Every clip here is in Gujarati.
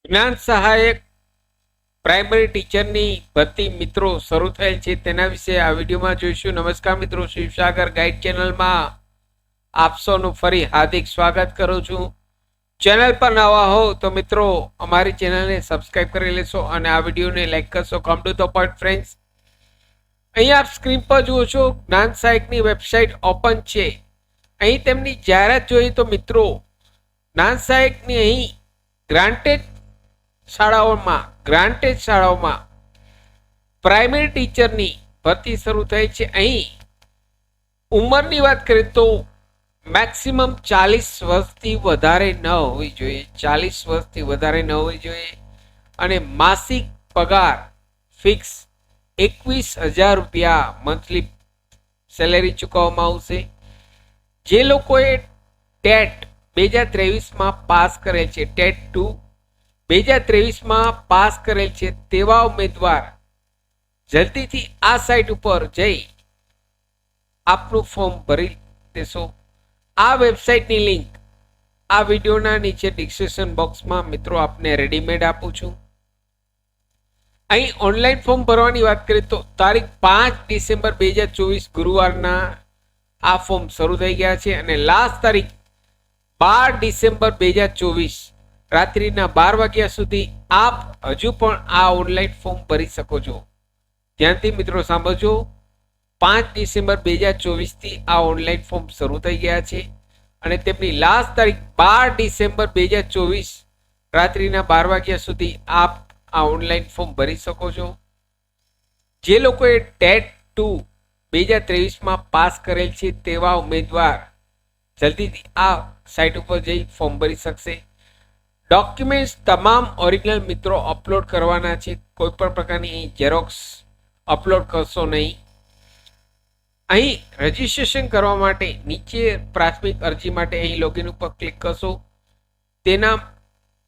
જ્ઞાન સહાયક પ્રાઇમરી ટીચરની ભરતી મિત્રો શરૂ થયેલ છે તેના વિશે આ વિડીયોમાં જોઈશું. નમસ્કાર મિત્રો, શિવસાગર ગાઈડ ચેનલમાં આપ સૌનું ફરી હાર્દિક સ્વાગત કરું છું. ચેનલ પર નવા હો તો મિત્રો અમારી ચેનલને સબસ્ક્રાઇબ કરી લેશો અને આ વિડીયોને લાઈક કરશો. Come to the point friends, અહીં આપ સ્ક્રીન પર જુઓ છો જ્ઞાન સહાયકની વેબસાઇટ ઓપન છે. અહીં તેમની જાહેરાત જોઈએ તો મિત્રો જ્ઞાન સહાયકની અહીં ગ્રાન્ટેડ શાળાઓમાં પ્રાઇમરી ટીચરની ભરતી શરૂ થઈ છે. અહીં ઉંમરની વાત કરીએ તો મેક્સિમમ 40 વર્ષથી વધારે ન હોવી જોઈએ, 40 વર્ષથી વધારે ન હોવી જોઈએ અને માસિક પગાર ફિક્સ 21,000 રૂપિયા મંથલી સેલેરી ચૂકવવામાં આવશે. જે લોકોએ ટેટ 2023માં પાસ કરેલ છે, ટેટ 2 2023માં પાસ કરેલ છે તેવા ઉમેદવાર જલ્દીથી આ સાઇટ ઉપર જઈ આપનું ફોર્મ ભરી દેશો. આ વેબસાઇટની લિંક આ વિડીયોના નીચે ડિસ્ક્રિપ્શન બોક્સમાં મિત્રો આપને રેડીમેડ આપું છું. અહીં ઓનલાઈન ફોર્મ ભરવાની વાત કરીએ તો તારીખ 5 ડિસેમ્બર 2024 ગુરુવારના આ ફોર્મ શરૂ થઈ ગયા છે અને લાસ્ટ તારીખ 12 ડિસેમ્બર 2024 રાત્રિના 12 વાગ્યા સુધી આપ હજુ પણ આ ઓનલાઈન ફોર્મ ભરી શકો છો. ધ્યાનથી મિત્રો સાંભળજો, 5 ડિસેમ્બર 2024થી આ ઓનલાઈન ફોર્મ શરૂ થઈ ગયા છે અને તેમની લાસ્ટ તારીખ 12 ડિસેમ્બર 2024 રાત્રિના 12 વાગ્યા સુધી આપ આ ઓનલાઈન ફોર્મ ભરી શકો છો. જે લોકોએ ટેટ 2 2023માં પાસ કરેલ છે તેવા ઉમેદવાર જલ્દીથી આ સાઇટ ઉપર જઈ ફોર્મ ભરી શકશે. ડોક્યુમેન્ટ્સ તમામ ઓરિજિનલ મિત્રો અપલોડ કરવાના છે. કોઈ પણ પ્રકારની અહીં ઝેરોક્સ અપલોડ કરશો નહીં. અહીં રજીસ્ટ્રેશન કરવા માટે નીચે પ્રાથમિક અરજી માટે અહીં લોગિન ઉપર ક્લિક કરશો. તેના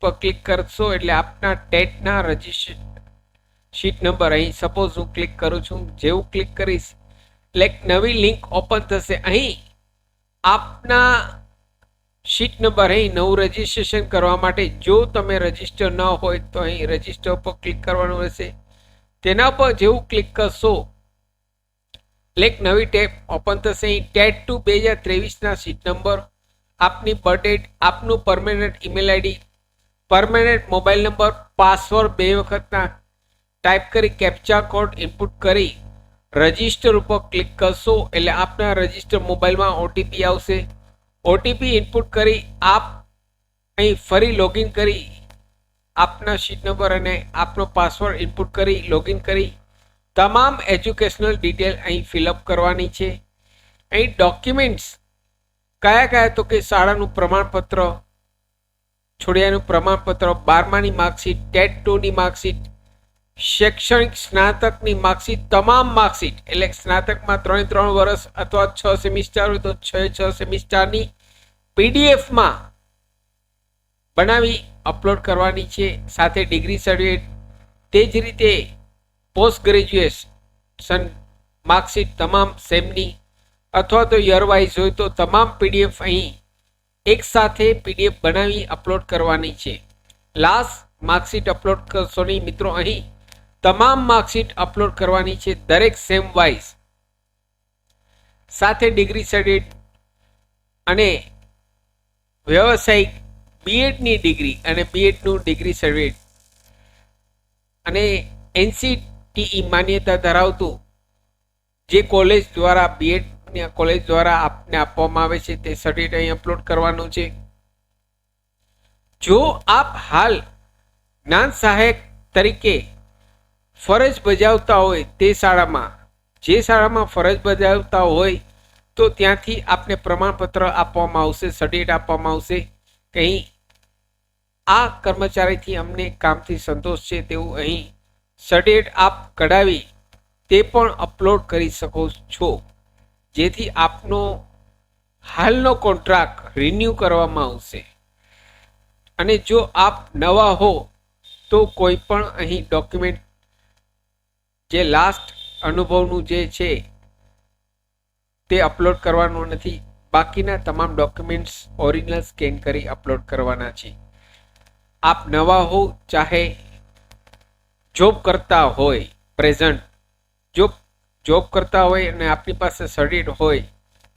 પર ક્લિક કરશો એટલે આપના ટેટના રજીસ્ટ્રેશન શીટ નંબર અહીં સપોઝ હું ક્લિક કરું છું. જેવું ક્લિક કરીશ એટલે એક નવી લિંક ઓપન થશે. અહીં આપના શીટ નંબર અહીં નવું રજીસ્ટ્રેશન કરવા માટે જો તમે રજીસ્ટર ન હોય તો અહીં રજીસ્ટર ઉપર ક્લિક કરવાનું રહેશે. તેના પર જેવું ક્લિક કરશો એક નવી ટેબ ઓપન થશે. અહીં ટેટ 2 2023ના શીટ નંબર, આપની બર્થ ડેટ, આપનું permanent email ID, permanent mobile number, password 2 વખતના ટાઈપ કરી કેપ્ચા કોડ ઇનપુટ કરી રજીસ્ટર ઉપર ક્લિક કરશો એટલે આપના રજીસ્ટર મોબાઈલમાં ઓટીપી આવશે. ઓટીપી ઇનપુટ કરી આપ અહીં ફરી લોગિન કરી આપના શીટ નંબર અને આપનો પાસવર્ડ ઇનપુટ કરી લોગિન કરી તમામ એજ્યુકેશનલ ડિટેલ અહીં ફિલઅપ કરવાની છે. અહીં ડોક્યુમેન્ટ્સ કયા કયા તો કે શાળાનું પ્રમાણપત્ર, છોડિયાનું પ્રમાણપત્ર, 12માની માર્કશીટ, ટેટ 2ની માર્કશીટ, શૈક્ષણિક સ્નાતકની માર્કશીટ, તમામ માર્કશીટ એટલે સ્નાતકમાં 3 વર્ષ અથવા 6 સેમિસ્ટર હોય તો 6 સેમિસ્ટરની પીડીએફમાં બનાવી અપલોડ કરવાની છે. સાથે ડિગ્રી સર્ટિફિકેટ, તે જ રીતે પોસ્ટ ગ્રેજ્યુએશન માર્કશીટ તમામ સેમની અથવા તો યર વાઇઝ હોય તો તમામ પીડીએફ અહીં એક સાથે પીડીએફ બનાવી અપલોડ કરવાની છે. લાસ્ટ માર્કશીટ અપલોડ કરશો નહીં મિત્રો, અહીં તમામ માર્કશીટ અપલોડ કરવાની છે દરેક સેમ વાઇઝ. સાથે ડિગ્રી સર્ટિફિકેટ અને વ્યવસાયિક બીએડની ડિગ્રી અને બીએડનું ડિગ્રી સર્ટિફિકેટ અને એનસીટીઈ માન્યતા ધરાવતું જે કોલેજ દ્વારા બીએડની કોલેજ દ્વારા આપને આપવામાં આવે છે તે સર્ટિફિકેટ અહીં અપલોડ કરવાનું છે. જો આપ હાલ જ્ઞાન સહાયક તરીકે ફરજ બજાવતા હોય તે શાળામાં, જે શાળામાં ફરજ બજાવતા હોય તો ત્યાંથી આપને પ્રમાણપત્ર આપવામાં આવશે, સર્ટિફિકેટ આપવામાં આવશે કે અહીં આ કર્મચારીથી અમને કામથી સંતોષ છે તેવું અહીં સર્ટિફિકેટ આપ કઢાવી તે પણ અપલોડ કરી શકો છો, જેથી આપનો હાલનો કોન્ટ્રાક્ટ રિન્યૂ કરવામાં આવશે. અને જો આપ નવા હો તો કોઈ પણ અહીં ડોક્યુમેન્ટ જે લાસ્ટ અનુભવનું જે છે તે અપલોડ કરવાનું નથી. બાકીના તમામ ડોક્યુમેન્ટ્સ ઓરિજિનલ સ્કેન કરી અપલોડ કરવાના છે. આપ નવા હો ચાહે જોબ કરતા હોય, પ્રેઝન્ટ જોબ કરતા હોય અને આપની પાસે સર્ટિફિકેટ હોય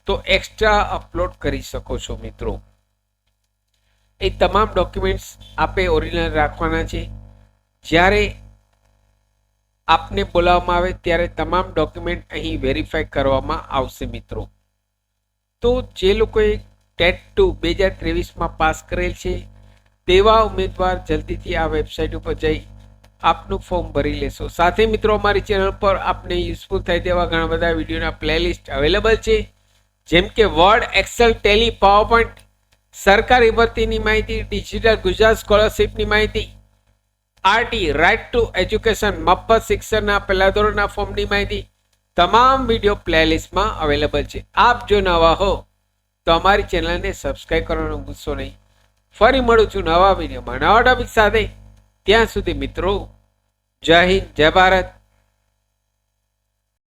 તો એક્સ્ટ્રા અપલોડ કરી શકો છો મિત્રો. એ તમામ ડોક્યુમેન્ટ્સ આપે ઓરિજિનલ રાખવાના છે. જ્યારે આપને બોલાવવામાં આવે ત્યારે તમામ ડોક્યુમેન્ટ અહીં વેરીફાઈ કરવામાં આવશે મિત્રો. તો જે લોકોએ ટેટ 2 2023માં પાસ કરેલ છે તેવા ઉમેદવાર જલ્દીથી આ વેબસાઇટ ઉપર જઈ આપનું ફોર્મ ભરી લેશો. સાથે મિત્રો અમારી ચેનલ પર આપને યુઝફુલ થાય તેવા ઘણા બધા વિડીયોના પ્લેલિસ્ટ અવેલેબલ છે, જેમ કે વર્ડ, એક્સેલ, ટેલી, પાવરપોઈન્ટ, સરકારી ભરતીની માહિતી, ડિજિટલ ગુજરાત સ્કોલરશિપની માહિતી, આરટી રાઇટ ટુ એજ્યુકેશન મફત શિક્ષણના પહેલા ધોરણના ફોર્મની માહિતી, તમામ વિડીયો પ્લેલિસ્ટમાં અવેલેબલ છે. આપ જો નવા હો તો અમારી ચેનલને સબસ્ક્રાઇબ કરવાનું ભૂલશો નહીં. ફરી મળું છું નવા વિડીયોમાં નવા ટોપિક સાથે. ત્યાં સુધી મિત્રો જય હિન્દ, જય ભારત.